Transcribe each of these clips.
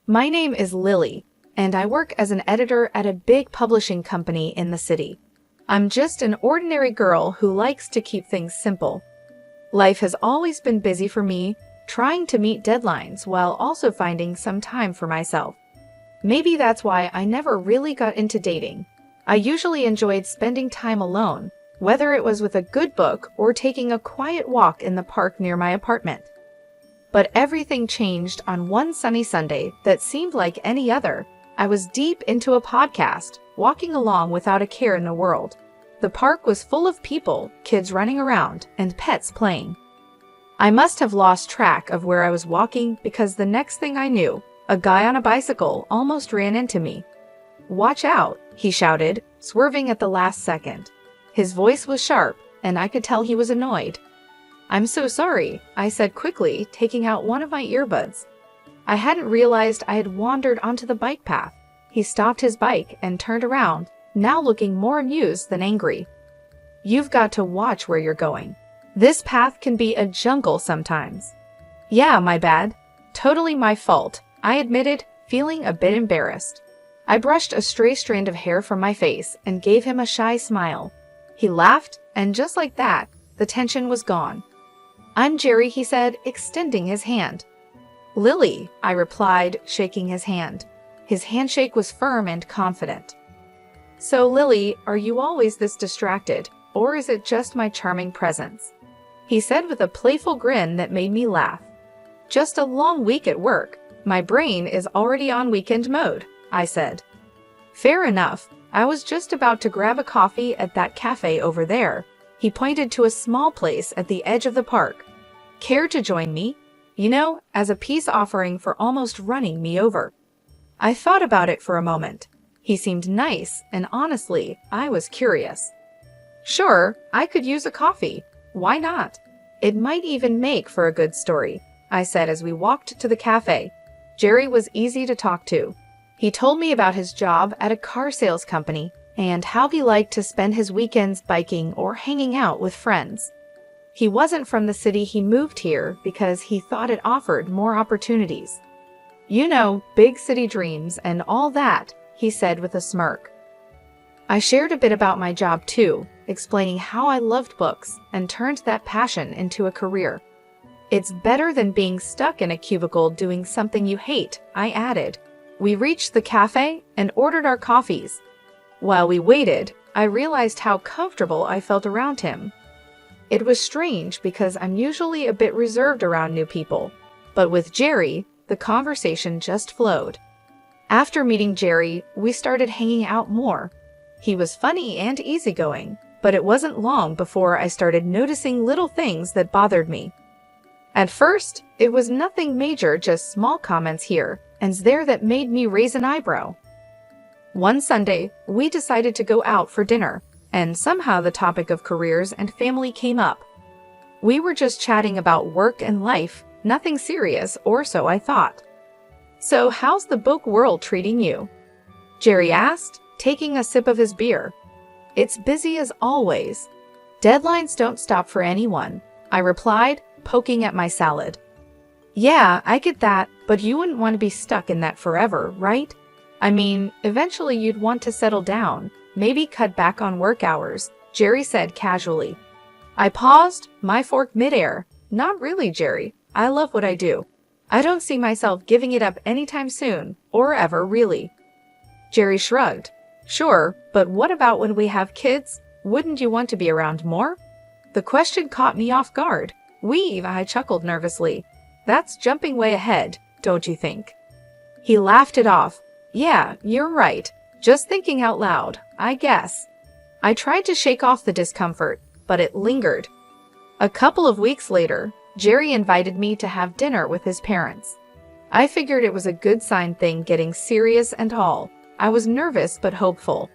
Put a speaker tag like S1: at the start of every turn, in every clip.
S1: My name is Lily, and I work as an editor at a big publishing company in the city. I'm just an ordinary girl who likes to keep things simple. Life has always been busy for me, trying to meet deadlines while also finding some time for myself. Maybe that's why I never really got into dating. I usually enjoyed spending time alone, whether it was with a good book or taking a quiet walk in the park near my apartment. But everything changed on one sunny Sunday that seemed like any other. I was deep into a podcast, walking along without a care in the world. The park was full of people, kids running around, and pets playing. I must have lost track of where I was walking because the next thing I knew, a guy on a bicycle almost ran into me. "Watch out," he shouted, swerving at the last second. His voice was sharp, and I could tell he was annoyed. "I'm so sorry," I said quickly, taking out one of my earbuds. I hadn't realized I had wandered onto the bike path. He stopped his bike and turned around, now looking more amused than angry. "You've got to watch where you're going. This path can be a jungle sometimes." "Yeah, my bad. Totally my fault," I admitted, feeling a bit embarrassed. I brushed a stray strand of hair from my face and gave him a shy smile. He laughed, and just like that, the tension was gone. "I'm Jerry," he said, extending his hand. "Lily," I replied, shaking his hand. His handshake was firm and confident. "So, Lily, are you always this distracted, or is it just my charming presence?" He said with a playful grin that made me laugh. "Just a long week at work. My brain is already on weekend mode," I said. "Fair enough. I was just about to grab a coffee at that cafe over there." He pointed to a small place at the edge of the park. "Care to join me? You know, as a peace offering for almost running me over." I thought about it for a moment. He seemed nice, and honestly, I was curious. "Sure, I could use a coffee. Why not? It might even make for a good story," I said as we walked to the cafe. Jerry was easy to talk to. He told me about his job at a car sales company and how he liked to spend his weekends biking or hanging out with friends. He wasn't from the city. He moved here because he thought it offered more opportunities. "You know, big city dreams and all that," he said with a smirk. I shared a bit about my job too, explaining how I loved books and turned that passion into a career. "It's better than being stuck in a cubicle doing something you hate," I added. We reached the cafe and ordered our coffees. While we waited, I realized how comfortable I felt around him. It was strange because I'm usually a bit reserved around new people, but with Jerry, the conversation just flowed. After meeting Jerry, we started hanging out more. He was funny and easygoing, but it wasn't long before I started noticing little things that bothered me. At first, it was nothing major, just small comments here and there that made me raise an eyebrow. One Sunday, we decided to go out for dinner, and somehow the topic of careers and family came up. We were just chatting about work and life, nothing serious, or so I thought. "So how's the book world treating you?" Jerry asked, taking a sip of his beer. "It's busy as always. Deadlines don't stop for anyone," I replied, poking at my salad. "Yeah, I get that, but you wouldn't want to be stuck in that forever, right? I mean, eventually you'd want to settle down, maybe cut back on work hours," Jerry said casually. I paused, my fork midair. "Not really, Jerry. I love what I do. I don't see myself giving it up anytime soon, or ever really." Jerry shrugged. "Sure, but what about when we have kids? Wouldn't you want to be around more?" The question caught me off guard. I chuckled nervously. "That's jumping way ahead, don't you think?" He laughed it off. "Yeah, you're right. Just thinking out loud, I guess." I tried to shake off the discomfort, but it lingered. A couple of weeks later, Jerry invited me to have dinner with his parents. I figured it was a good sign, thing getting serious and all. I was nervous but hopeful.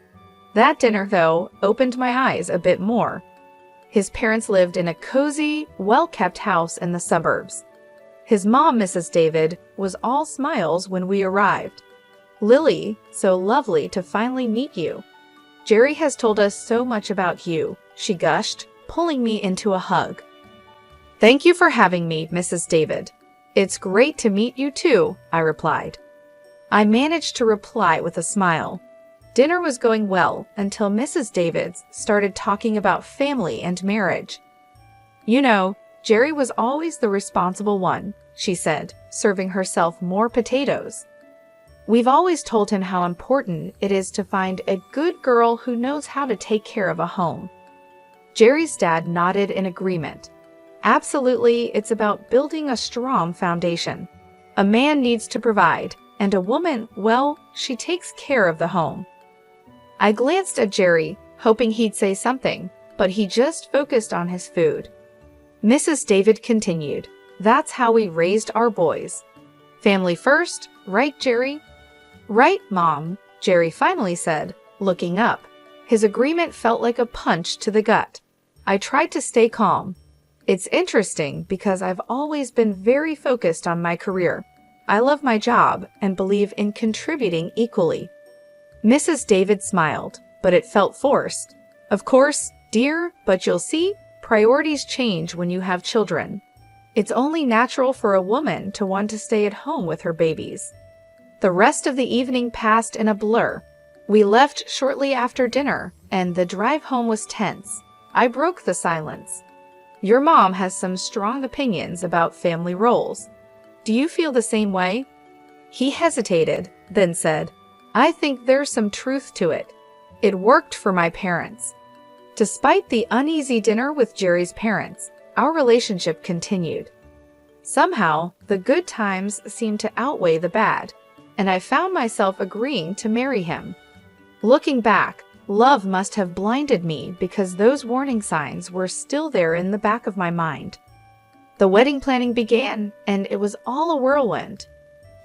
S1: That dinner, though, opened my eyes a bit more. His parents lived in a cozy, well-kept house in the suburbs. His mom, Mrs. David, was all smiles when we arrived. "Lily, so lovely to finally meet you. Jerry has told us so much about you," she gushed, pulling me into a hug. "Thank you for having me, Mrs. David. It's great to meet you too," I replied. I managed to reply with a smile. Dinner was going well until Mrs. Davids started talking about family and marriage. You know, Jerry was always the responsible one, she said, serving herself more potatoes. We've always told him how important it is to find a good girl who knows how to take care of a home. Jerry's dad nodded in agreement. Absolutely, it's about building a strong foundation. A man needs to provide, and a woman, well, she takes care of the home. I glanced at Jerry, hoping he'd say something, but he just focused on his food. Mrs. David continued, "That's how we raised our boys. Family first, right, Jerry?" "Right, Mom," Jerry finally said, looking up. His agreement felt like a punch to the gut. I tried to stay calm. It's interesting because I've always been very focused on my career. I love my job and believe in contributing equally. Mrs. David smiled, but it felt forced. "Of course, dear, but you'll see, priorities change when you have children. It's only natural for a woman to want to stay at home with her babies." The rest of the evening passed in a blur. We left shortly after dinner, and the drive home was tense. I broke the silence. "Your mom has some strong opinions about family roles. Do you feel the same way?" He hesitated, then said, "I think there's some truth to it. It worked for my parents." Despite the uneasy dinner with Jerry's parents, our relationship continued. Somehow, the good times seemed to outweigh the bad, and I found myself agreeing to marry him. Looking back, love must have blinded me because those warning signs were still there in the back of my mind. The wedding planning began, and it was all a whirlwind.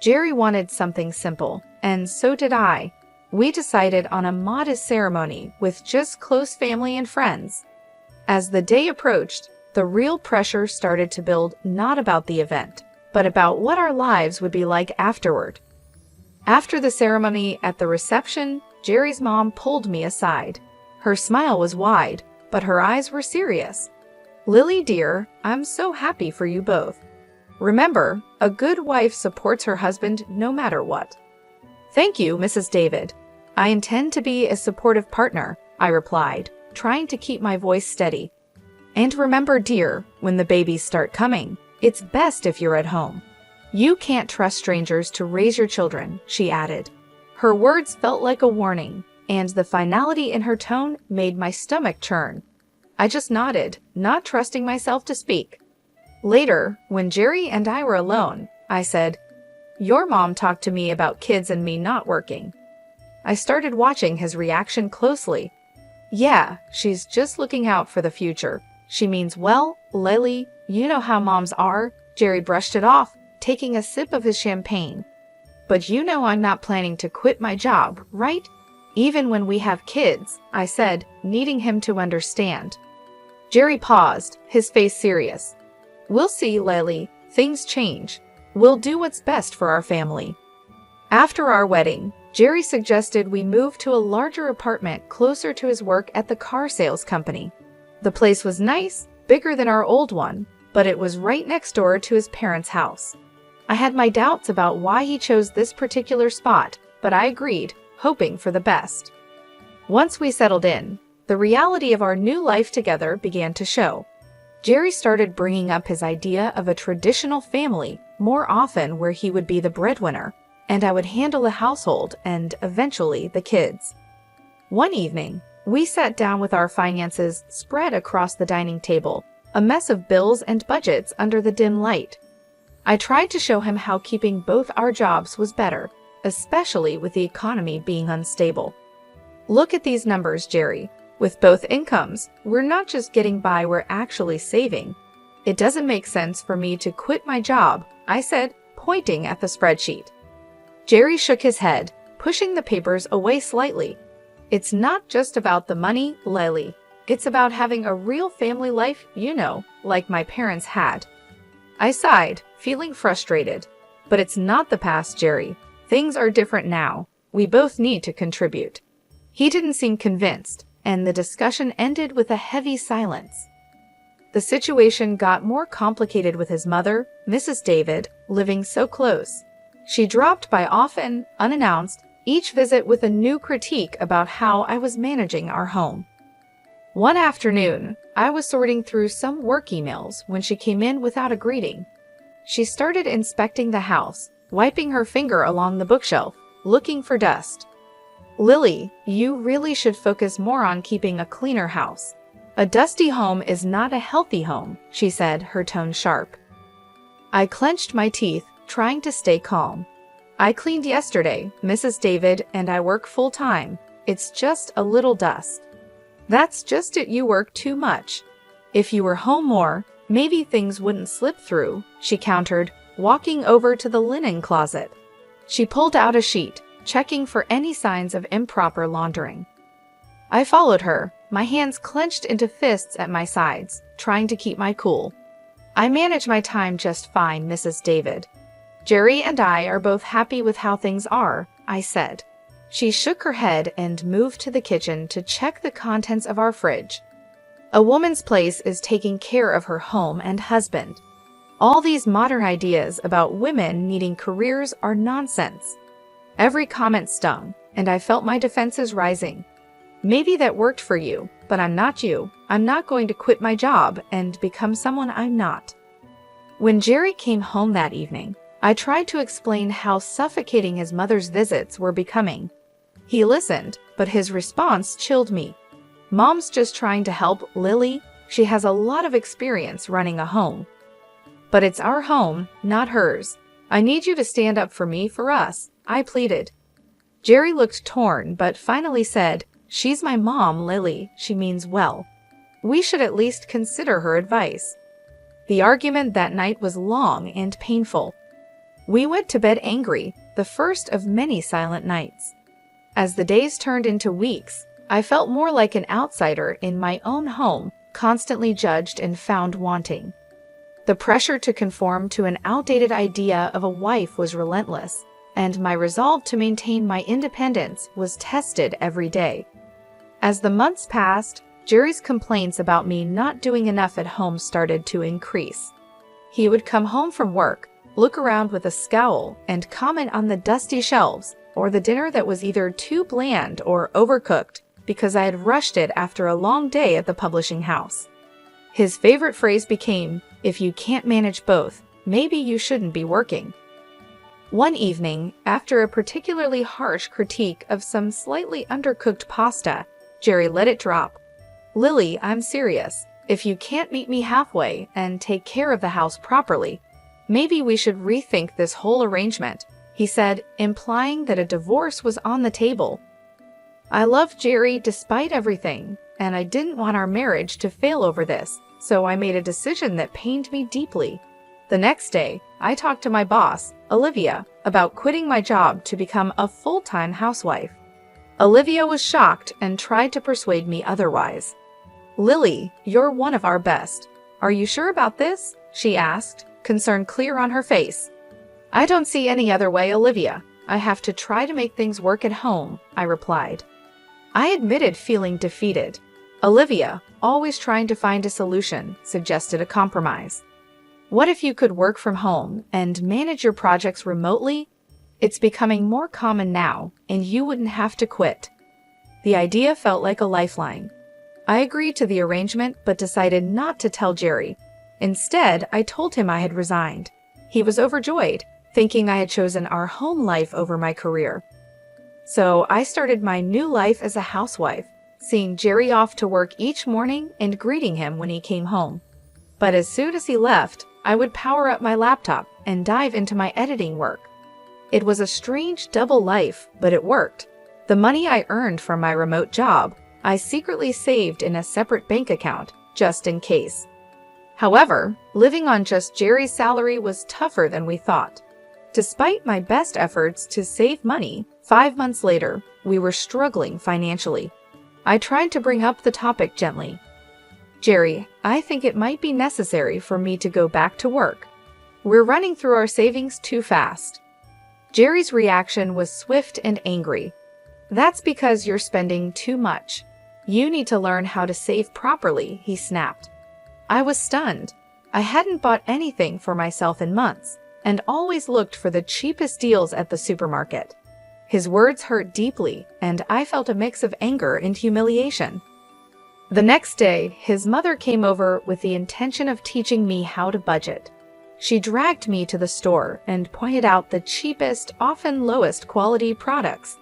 S1: Jerry wanted something simple, and so did I. We decided on a modest ceremony with just close family and friends. As the day approached, the real pressure started to build, not about the event, but about what our lives would be like afterward. After the ceremony at the reception, Jerry's mom pulled me aside. Her smile was wide, but her eyes were serious. "Lily, dear, I'm so happy for you both. Remember, a good wife supports her husband no matter what." "Thank you, Mrs. David. I intend to be a supportive partner," I replied, trying to keep my voice steady. "And remember, dear, when the babies start coming, it's best if you're at home. You can't trust strangers to raise your children," she added. Her words felt like a warning, and the finality in her tone made my stomach churn. I just nodded, not trusting myself to speak. Later, when Jerry and I were alone, I said, "Your mom talked to me about kids and me not working." I started watching his reaction closely. "Yeah, she's just looking out for the future. She means well, Lily, you know how moms are." Jerry brushed it off, taking a sip of his champagne. "But you know I'm not planning to quit my job, right? Even when we have kids," I said, needing him to understand. Jerry paused, his face serious. "We'll see, Lily. Things change. We'll do what's best for our family." After our wedding, Jerry suggested we move to a larger apartment closer to his work at the car sales company. The place was nice, bigger than our old one, but it was right next door to his parents' house. I had my doubts about why he chose this particular spot, but I agreed, hoping for the best. Once we settled in, the reality of our new life together began to show. Jerry started bringing up his idea of a traditional family more often, where he would be the breadwinner, and I would handle the household and, eventually, the kids. One evening, we sat down with our finances spread across the dining table, a mess of bills and budgets under the dim light. I tried to show him how keeping both our jobs was better, especially with the economy being unstable. "Look at these numbers, Jerry. With both incomes, we're not just getting by, we're actually saving. It doesn't make sense for me to quit my job," I said, pointing at the spreadsheet. Jerry shook his head, pushing the papers away slightly. "It's not just about the money, Lily. It's about having a real family life, you know, like my parents had." I sighed, feeling frustrated. "But it's not the past, Jerry. Things are different now. We both need to contribute." He didn't seem convinced, and the discussion ended with a heavy silence. The situation got more complicated with his mother, Mrs. David, living so close. She dropped by often, unannounced, each visit with a new critique about how I was managing our home. One afternoon, I was sorting through some work emails when she came in without a greeting. She started inspecting the house, wiping her finger along the bookshelf, looking for dust. "Lily, you really should focus more on keeping a cleaner house. A dusty home is not a healthy home," she said, her tone sharp. I clenched my teeth, trying to stay calm. "I cleaned yesterday, Mrs. David, and I work full-time. It's just a little dust." "That's just it, you work too much. If you were home more, maybe things wouldn't slip through," she countered, walking over to the linen closet. She pulled out a sheet, checking for any signs of improper laundering. I followed her, my hands clenched into fists at my sides, trying to keep my cool. "I manage my time just fine, Mrs. David. Jerry and I are both happy with how things are," I said. She shook her head and moved to the kitchen to check the contents of our fridge. "A woman's place is taking care of her home and husband. All these modern ideas about women needing careers are nonsense." Every comment stung, and I felt my defenses rising. "Maybe that worked for you, but I'm not you. I'm not going to quit my job and become someone I'm not." When Jerry came home that evening, I tried to explain how suffocating his mother's visits were becoming. He listened, but his response chilled me. "Mom's just trying to help, Lily. She has a lot of experience running a home." "But it's our home, not hers. I need you to stand up for me, for us," I pleaded. Jerry looked torn but finally said, "She's my mom, Lily. She means well. We should at least consider her advice." The argument that night was long and painful. We went to bed angry, the first of many silent nights. As the days turned into weeks, I felt more like an outsider in my own home, constantly judged and found wanting. The pressure to conform to an outdated idea of a wife was relentless, and my resolve to maintain my independence was tested every day. As the months passed, Jerry's complaints about me not doing enough at home started to increase. He would come home from work, look around with a scowl, and comment on the dusty shelves or the dinner that was either too bland or overcooked because I had rushed it after a long day at the publishing house. His favorite phrase became, "If you can't manage both, maybe you shouldn't be working." One evening, after a particularly harsh critique of some slightly undercooked pasta, Jerry let it drop. "Lily, I'm serious. If you can't meet me halfway and take care of the house properly, maybe we should rethink this whole arrangement," he said, implying that a divorce was on the table. I loved Jerry despite everything, and I didn't want our marriage to fail over this, so I made a decision that pained me deeply. The next day, I talked to my boss, Olivia, about quitting my job to become a full-time housewife. Olivia was shocked and tried to persuade me otherwise. "Lily, you're one of our best. Are you sure about this?" she asked, concern clear on her face. "I don't see any other way, Olivia. I have to try to make things work at home," I replied. I admitted feeling defeated. Olivia, always trying to find a solution, suggested a compromise. "What if you could work from home and manage your projects remotely? It's becoming more common now, and you wouldn't have to quit." The idea felt like a lifeline. I agreed to the arrangement but decided not to tell Jerry. Instead, I told him I had resigned. He was overjoyed, thinking I had chosen our home life over my career. So I started my new life as a housewife, seeing Jerry off to work each morning and greeting him when he came home. But as soon as he left, I would power up my laptop and dive into my editing work. It was a strange double life, but it worked. The money I earned from my remote job, I secretly saved in a separate bank account, just in case. However, living on just Jerry's salary was tougher than we thought. Despite my best efforts to save money, 5 months later, we were struggling financially. I tried to bring up the topic gently. "Jerry, I think it might be necessary for me to go back to work. We're running through our savings too fast." Jerry's reaction was swift and angry. "That's because you're spending too much. You need to learn how to save properly," he snapped. I was stunned. I hadn't bought anything for myself in months, and always looked for the cheapest deals at the supermarket. His words hurt deeply, and I felt a mix of anger and humiliation. The next day, his mother came over with the intention of teaching me how to budget. She dragged me to the store and pointed out the cheapest, often lowest quality products.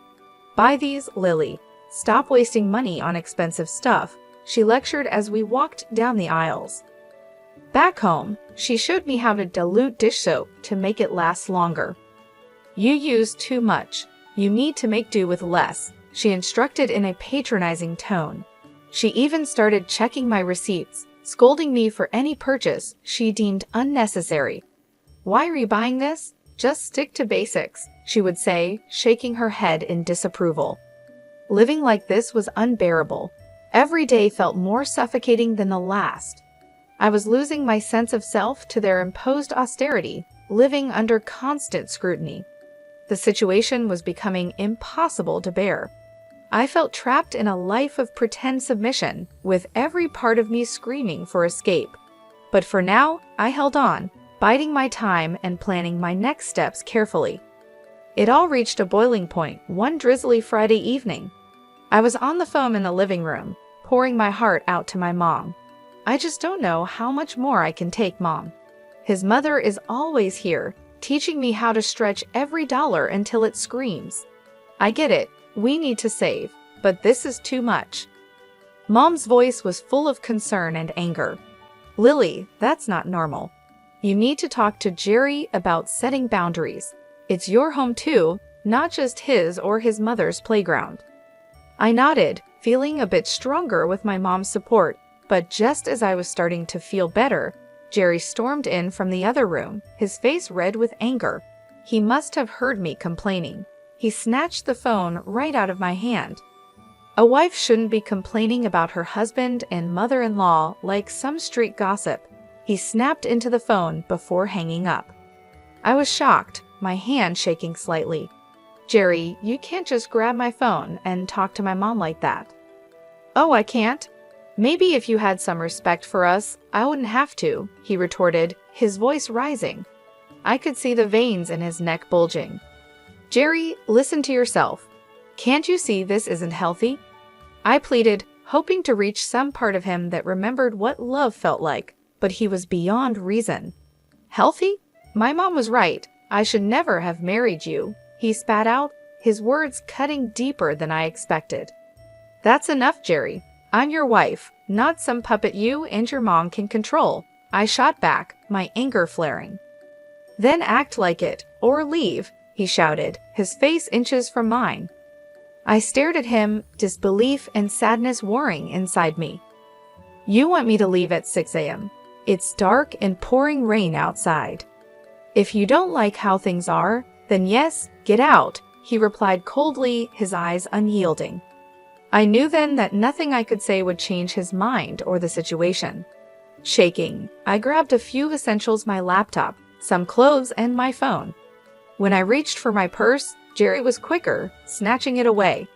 S1: "Buy these, Lily. Stop wasting money on expensive stuff," she lectured as we walked down the aisles. Back home, she showed me how to dilute dish soap to make it last longer. "You use too much. You need to make do with less," she instructed in a patronizing tone. She even started checking my receipts, scolding me for any purchase she deemed unnecessary. "Why are you buying this? Just stick to basics," she would say, shaking her head in disapproval. Living like this was unbearable. Every day felt more suffocating than the last. I was losing my sense of self to their imposed austerity, living under constant scrutiny. The situation was becoming impossible to bear. I felt trapped in a life of pretend submission, with every part of me screaming for escape. But for now, I held on, biding my time and planning my next steps carefully. It all reached a boiling point one drizzly Friday evening. I was on the phone in the living room, pouring my heart out to my mom. "I just don't know how much more I can take, Mom. His mother is always here, teaching me how to stretch every dollar until it screams. I get it. We need to save, but this is too much." Mom's voice was full of concern and anger. "Lily, that's not normal. You need to talk to Jerry about setting boundaries. It's your home too, not just his or his mother's playground." I nodded, feeling a bit stronger with my mom's support, but just as I was starting to feel better, Jerry stormed in from the other room, his face red with anger. He must have heard me complaining. He snatched the phone right out of my hand. A wife shouldn't be complaining about her husband and mother-in-law like some street gossip. He snapped into the phone before hanging up. I was shocked, my hand shaking slightly. "Jerry, you can't just grab my phone and talk to my mom like that." "Oh, I can't? Maybe if you had some respect for us, I wouldn't have to," he retorted, his voice rising. I could see the veins in his neck bulging. "Jerry, listen to yourself. Can't you see this isn't healthy?" I pleaded, hoping to reach some part of him that remembered what love felt like, but he was beyond reason. "Healthy? My mom was right. I should never have married you," he spat out, his words cutting deeper than I expected. "That's enough, Jerry. I'm your wife, not some puppet you and your mom can control," I shot back, my anger flaring. "Then act like it, or leave," he shouted, his face inches from mine. I stared at him, disbelief and sadness warring inside me. "You want me to leave at 6 a.m. It's dark and pouring rain outside." "If you don't like how things are, then yes, get out," he replied coldly, his eyes unyielding. I knew then that nothing I could say would change his mind or the situation. Shaking, I grabbed a few essentials, my laptop, some clothes, and my phone. When I reached for my purse, Jerry was quicker, snatching it away.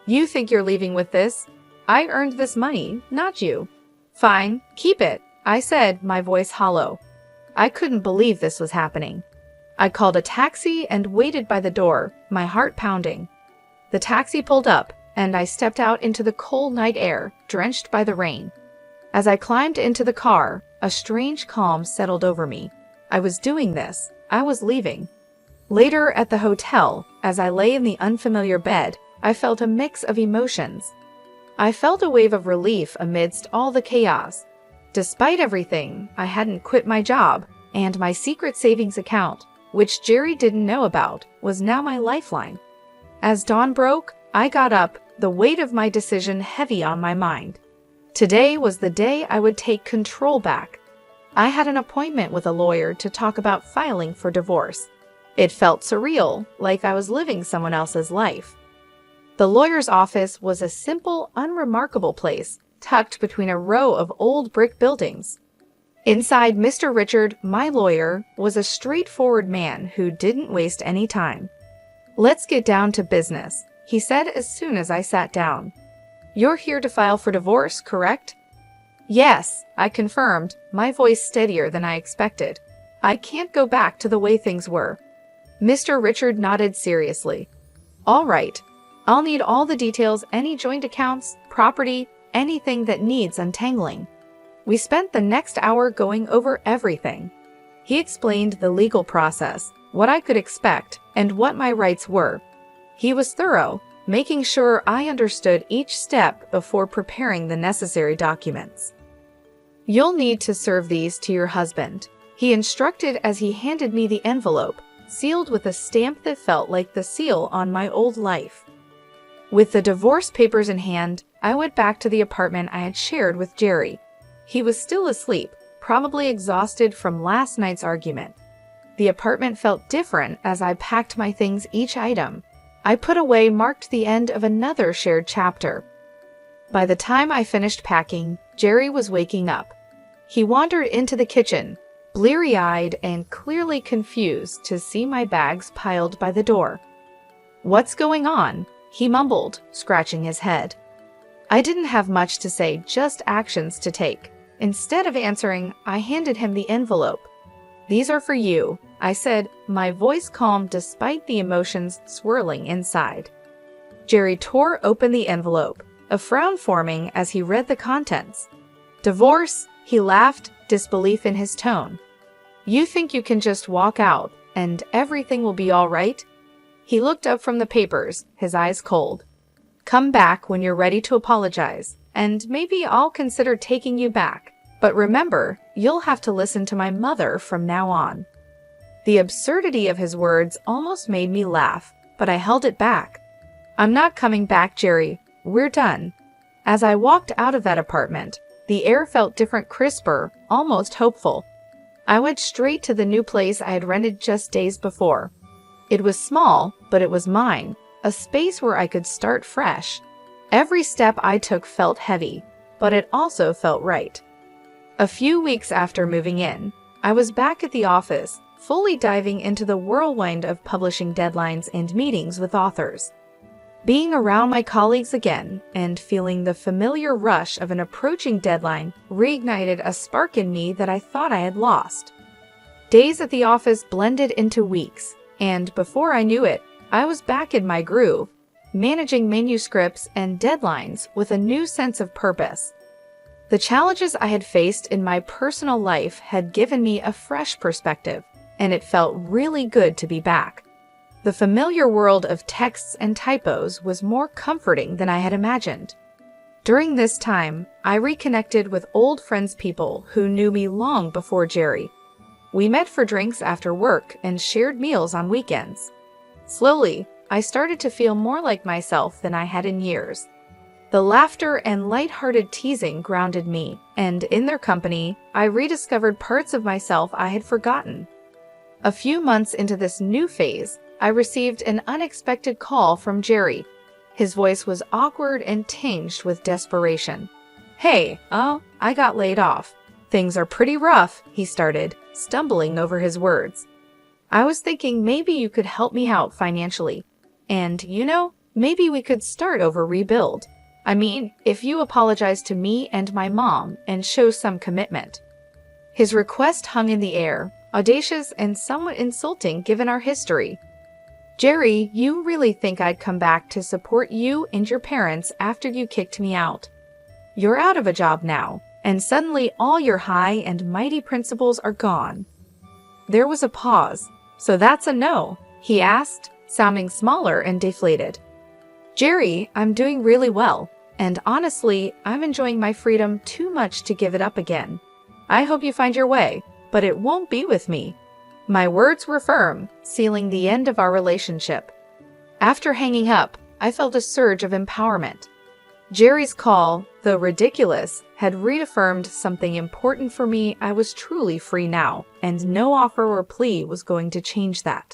S1: "You think you're leaving with this? I earned this money, not you." "Fine, keep it," I said, my voice hollow. I couldn't believe this was happening. I called a taxi and waited by the door, my heart pounding. The taxi pulled up, and I stepped out into the cold night air, drenched by the rain. As I climbed into the car, a strange calm settled over me. I was doing this. I was leaving. Later at the hotel, as I lay in the unfamiliar bed, I felt a mix of emotions. I felt a wave of relief amidst all the chaos. Despite everything, I hadn't quit my job, and my secret savings account, which Jerry didn't know about, was now my lifeline. As dawn broke, I got up, the weight of my decision heavy on my mind. Today was the day I would take control back. I had an appointment with a lawyer to talk about filing for divorce. It felt surreal, like I was living someone else's life. The lawyer's office was a simple, unremarkable place, tucked between a row of old brick buildings. Inside, Mr. Richard, my lawyer, was a straightforward man who didn't waste any time. "Let's get down to business," he said as soon as I sat down. "You're here to file for divorce, correct?" "Yes," I confirmed, my voice steadier than I expected. I can't go back to the way things were. Mr. Richard nodded seriously. All right. I'll need all the details, any joint accounts, property, anything that needs untangling. We spent the next hour going over everything. He explained the legal process, what I could expect, and what my rights were. He was thorough, making sure I understood each step before preparing the necessary documents. You'll need to serve these to your husband, he instructed as he handed me the envelope, sealed with a stamp that felt like the seal on my old life. With the divorce papers in hand, I went back to the apartment I had shared with Jerry. He was still asleep, probably exhausted from last night's argument. The apartment felt different as I packed my things each item I put away marked the end of another shared chapter. By the time I finished packing, Jerry was waking up. He wandered into the kitchen, bleary-eyed and clearly confused to see my bags piled by the door. "What's going on?" he mumbled, scratching his head. I didn't have much to say, just actions to take. Instead of answering, I handed him the envelope. "These are for you," I said, my voice calm despite the emotions swirling inside. Jerry tore open the envelope, a frown forming as he read the contents. "Divorce?" He laughed, disbelief in his tone. "You think you can just walk out, and everything will be all right?" He looked up from the papers, his eyes cold. "Come back when you're ready to apologize, and maybe I'll consider taking you back. But remember, you'll have to listen to my mother from now on." The absurdity of his words almost made me laugh, but I held it back. "I'm not coming back, Jerry. We're done." As I walked out of that apartment, the air felt different, crisper, almost hopeful. I went straight to the new place I had rented just days before. It was small, but it was mine, a space where I could start fresh. Every step I took felt heavy, but it also felt right. A few weeks after moving in, I was back at the office, fully diving into the whirlwind of publishing deadlines and meetings with authors. Being around my colleagues again and feeling the familiar rush of an approaching deadline reignited a spark in me that I thought I had lost. Days at the office blended into weeks, and before I knew it, I was back in my groove, managing manuscripts and deadlines with a new sense of purpose. The challenges I had faced in my personal life had given me a fresh perspective, and it felt really good to be back. The familiar world of texts and typos was more comforting than I had imagined. During this time, I reconnected with old friends, people who knew me long before Jerry. We met for drinks after work and shared meals on weekends. Slowly, I started to feel more like myself than I had in years. The laughter and lighthearted teasing grounded me, and in their company, I rediscovered parts of myself I had forgotten. A few months into this new phase, I received an unexpected call from Jerry. His voice was awkward and tinged with desperation. "Hey, I got laid off. Things are pretty rough," he started, stumbling over his words. "I was thinking maybe you could help me out financially. And, maybe we could start over, rebuild. I mean, if you apologize to me and my mom and show some commitment." His request hung in the air, audacious and somewhat insulting given our history. "Jerry, you really think I'd come back to support you and your parents after you kicked me out? You're out of a job now, and suddenly all your high and mighty principles are gone." There was a pause. "So that's a no?" he asked, sounding smaller and deflated. "Jerry, I'm doing really well, and honestly, I'm enjoying my freedom too much to give it up again. I hope you find your way, but it won't be with me." My words were firm, sealing the end of our relationship. After hanging up, I felt a surge of empowerment. Jerry's call, though ridiculous, had reaffirmed something important for me. I was truly free now, and no offer or plea was going to change that.